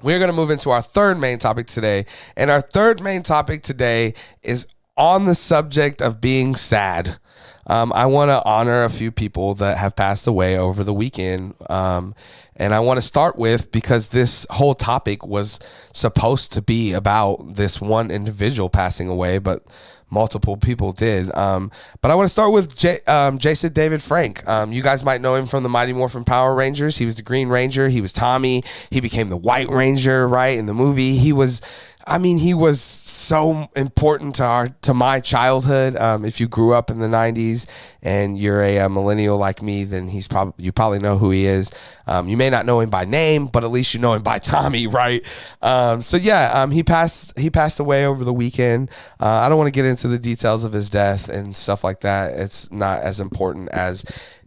we're going to move into our third main topic today. And our third main topic today is on the subject of being sad. I want to honor a few people that have passed away over the weekend. And I want to start with, because this whole topic was supposed to be about this one individual passing away, but multiple people did. But I want to start with Jason David Frank. You guys might know him from the Mighty Morphin Power Rangers. He was the Green Ranger. He was Tommy. He became the White Ranger, right, in the movie. He was so important to my childhood. If you grew up in the 90s and you're a millennial like me, then you probably know who he is. You may not know him by name, but at least you know him by Tommy, right? He passed away over the weekend. I don't want to get into the details of his death and stuff like that. It's not as important as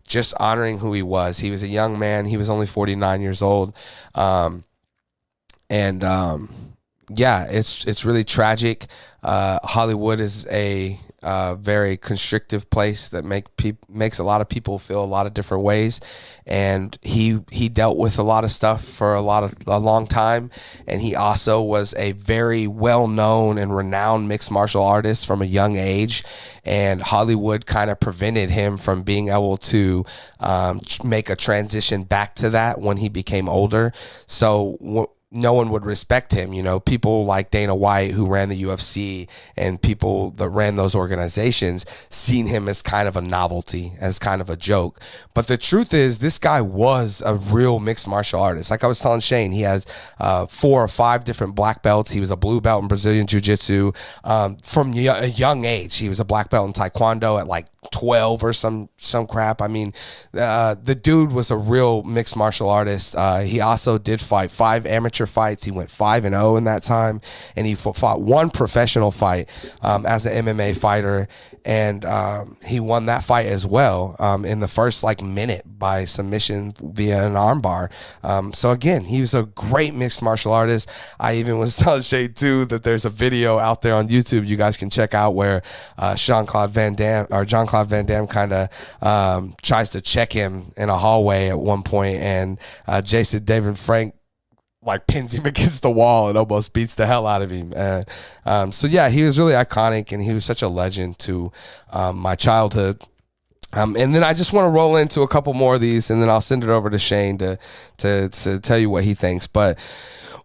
just honoring who he was. He was a young man. He was only 49 years old. It's really tragic. Hollywood is a very constrictive place that makes a lot of people feel a lot of different ways, and he dealt with a lot of stuff for a long time, and he also was a very well-known and renowned mixed martial artist from a young age, and Hollywood kind of prevented him from being able to make a transition back to that when he became older. So no one would respect him. People like Dana White, who ran the UFC, and people that ran those organizations seen him as kind of a novelty, as kind of a joke. But the truth is, this guy was a real mixed martial artist. Like I was telling Shane, he has 4 or 5 different black belts. He was a blue belt in Brazilian Jiu-Jitsu. From a young age, he was a black belt in Taekwondo at like 12 or some crap. The dude was a real mixed martial artist. He also did fight 5 amateur fights. He went 5-0 in that time, and he fought 1 professional fight as an MMA fighter, and he won that fight as well in the first minute by submission via an armbar. So again, he was a great mixed martial artist. I even was telling Shay too that there's a video out there on YouTube you guys can check out where Jean-Claude Van Damme kind of tries to check him in a hallway at one point, and Jason David Frank pins him against the wall and almost beats the hell out of him. He was really iconic, and he was such a legend to my childhood. And then I just want to roll into a couple more of these, and then I'll send it over to Shane to tell you what he thinks. But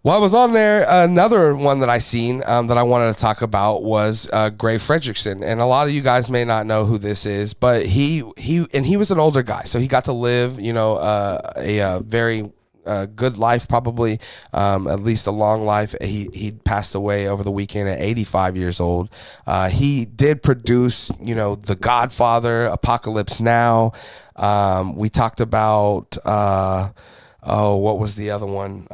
while I was on there, another one that I seen that I wanted to talk about was Gray Fredrickson. And a lot of you guys may not know who this is, but he was an older guy, so he got to live a very good life, probably at least a long life. He passed away over the weekend at 85 years old. He did produce The Godfather, Apocalypse Now. We talked about what was the other one?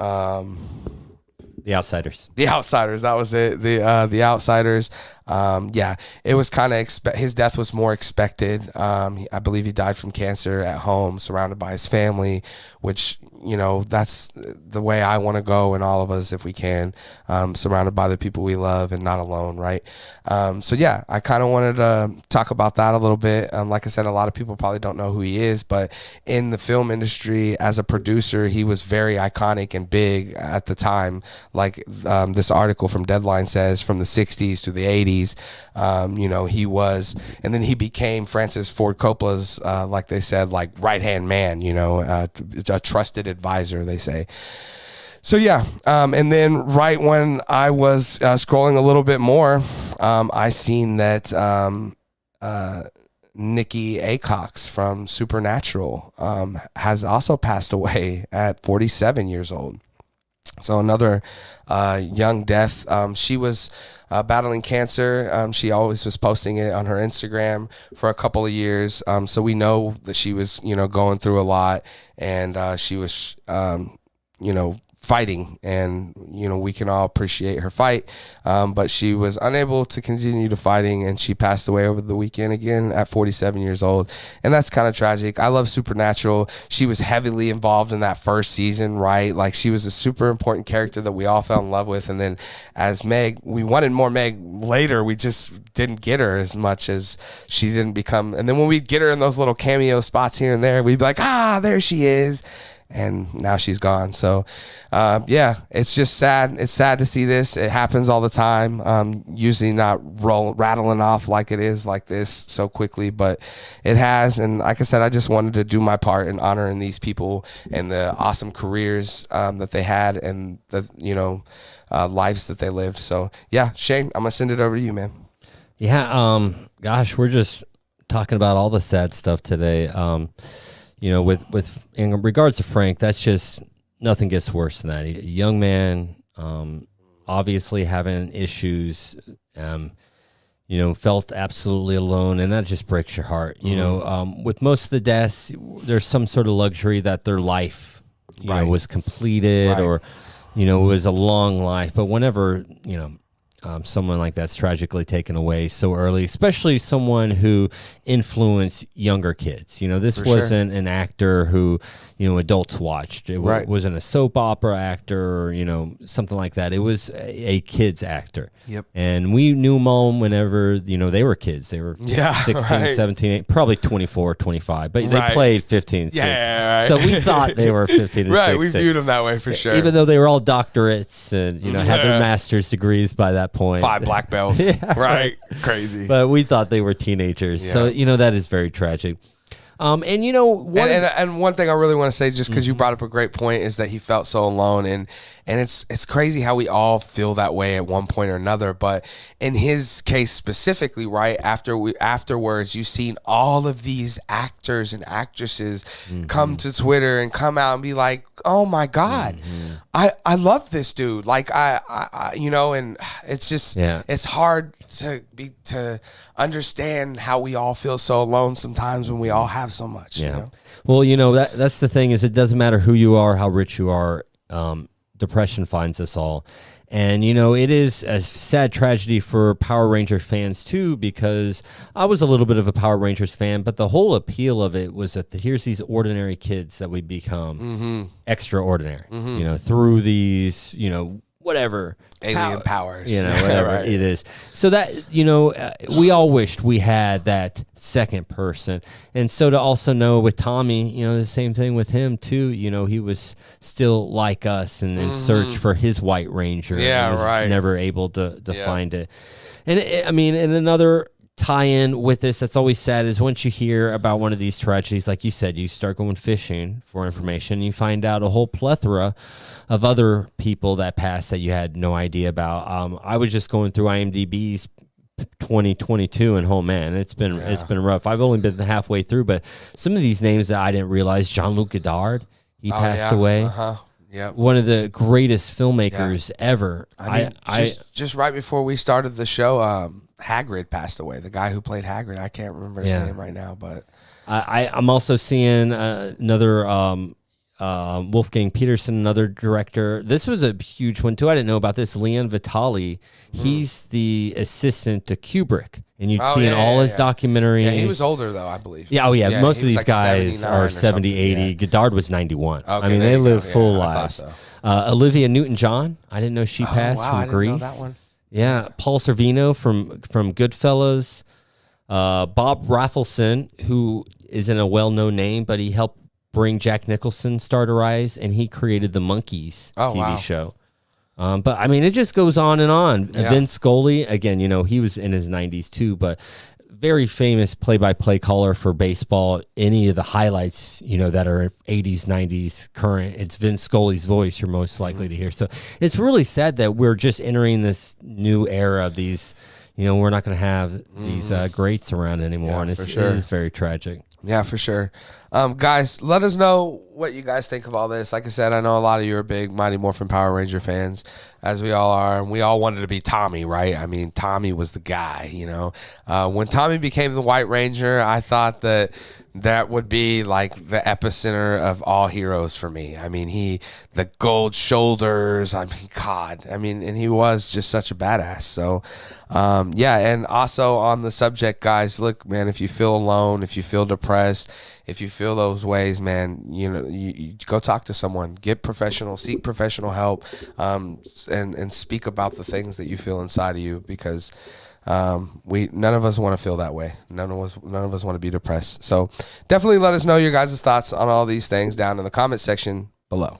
The Outsiders. The Outsiders, that was it. The Outsiders. It was kind of his death was more expected. I believe he died from cancer at home, surrounded by his family, which that's the way I want to go, and all of us, if we can, surrounded by the people we love and not alone, right? I kind of wanted to talk about that a little bit. Like I said, a lot of people probably don't know who he is, but in the film industry, as a producer, he was very iconic and big at the time. Like this article from Deadline says, from the 60s to the 80s, he was, and then he became Francis Ford Coppola's, like they said, right-hand man, a trusted advisor, they say. So and then right when I was scrolling a little bit more, I seen that Nikki Acox from Supernatural has also passed away at 47 years old. So another young death. She was battling cancer. She always was posting it on her Instagram for a couple of years. So we know that she was, going through a lot, and she was, fighting, and we can all appreciate her fight, but she was unable to continue to fighting, and she passed away over the weekend again at 47 years old, and that's kind of tragic. I love Supernatural. She was heavily involved in that first season, right? She was a super important character that we all fell in love with, and then as Meg, we wanted more Meg later. We just didn't get her as much as she didn't become, and then when we'd get her in those little cameo spots here and there, we'd be like, there she is. and now she's gone. So, yeah, it's just sad. It's sad to see this. It happens all the time. Usually not rattling off like it is like this so quickly, but it has. And like I said, I just wanted to do my part in honoring these people and the awesome careers that they had and the lives that they lived. So yeah, Shane, I'm gonna send it over to you, man. Yeah. Gosh, we're just talking about all the sad stuff today. With in regards to Frank, that's just nothing gets worse than that. A young man, obviously having issues, felt absolutely alone, and that just breaks your heart. With most of the deaths, there's some sort of luxury that their life, was completed, or, was a long life. But whenever, someone like that's tragically taken away so early, especially someone who influenced younger kids. This wasn't an actor who, adults watched. It wasn't a soap opera actor or, something like that. It was a kid's actor. Yep. And we knew them all whenever, they were kids. They were 16, 17, probably 24, 25, but they played 15, 16. Yeah, So we thought they were 15 and 16. We viewed them that way for sure. Even though they were all doctorates and, had their master's degrees by that point. 5 black belts. Right. Crazy. But we thought they were teenagers. Yeah. So, that is very tragic. And one thing I really want to say, just because you brought up a great point, is that he felt so alone, and it's crazy how we all feel that way at one point or another. But in his case specifically, right afterwards, you've seen all of these actors and actresses come to Twitter and come out and be like, "Oh my God, I love this dude!" Like I and it's just it's hard to understand how we all feel so alone sometimes when we all have so much. Yeah. Well, that's the thing, is it doesn't matter who you are, how rich you are. Depression finds us all. And, it is a sad tragedy for Power Ranger fans, too, because I was a little bit of a Power Rangers fan, but the whole appeal of it was that here's these ordinary kids that we become extraordinary, through these, whatever. Alien powers. Whatever it is. So that, we all wished we had that second person. And so to also know with Tommy, the same thing with him too, he was still like us and in search for his White Ranger. Yeah, right. Never able to find it. And and another tie-in with this that's always sad is once you hear about one of these tragedies, like you said, you start going fishing for information, you find out a whole plethora of other people that passed that you had no idea about. I was just going through IMDb's 2022, and man, it's been rough. I've only been halfway through, but some of these names that I didn't realize, Jean-Luc Godard, he passed away. Yep. One of the greatest filmmakers ever. Just right before we started the show, Hagrid passed away. The guy who played Hagrid, I can't remember his name right now, but I'm also seeing another Wolfgang Peterson, another director. This was a huge one too. I didn't know about this. Leon Vitali, he's the assistant to Kubrick, and you'd seen all his documentaries. Yeah, he was older though, I believe. Yeah, most of these like guys are 70, 80. Yeah. Godard was 91. Okay, they live full lives. So. Olivia Newton-John, I didn't know she passed from Greece. I didn't know that one. Yeah, Paul Sorvino from Goodfellas. Bob Rafelson, who isn't a well-known name, but he helped bring Jack Nicholson star to rise, and he created the Monkees TV show. But it just goes on and on. Yeah. Vince Scully, again, he was in his 90s too, but very famous play-by-play caller for baseball. Any of the highlights, that are 80s, 90s, current, it's Vince Scully's voice you're most likely to hear. So it's really sad that we're just entering this new era of these, we're not going to have these greats around anymore, and it is very tragic. Yeah, for sure. Guys, let us know what you guys think of all this. Like I said, I know a lot of you are big Mighty Morphin Power Ranger fans, as we all are, and we all wanted to be Tommy, right? Tommy was the guy, When Tommy became the White Ranger, I thought that would be like the epicenter of all heroes for me. The gold shoulders, God. And he was just such a badass. So, and also on the subject, guys, look, man, if you feel alone, if you feel depressed, if you feel feel those ways, man, you go talk to someone, seek professional help, and speak about the things that you feel inside of you, because none of us want to feel that way. None of us want to be depressed. So definitely let us know your guys' thoughts on all these things down in the comment section below.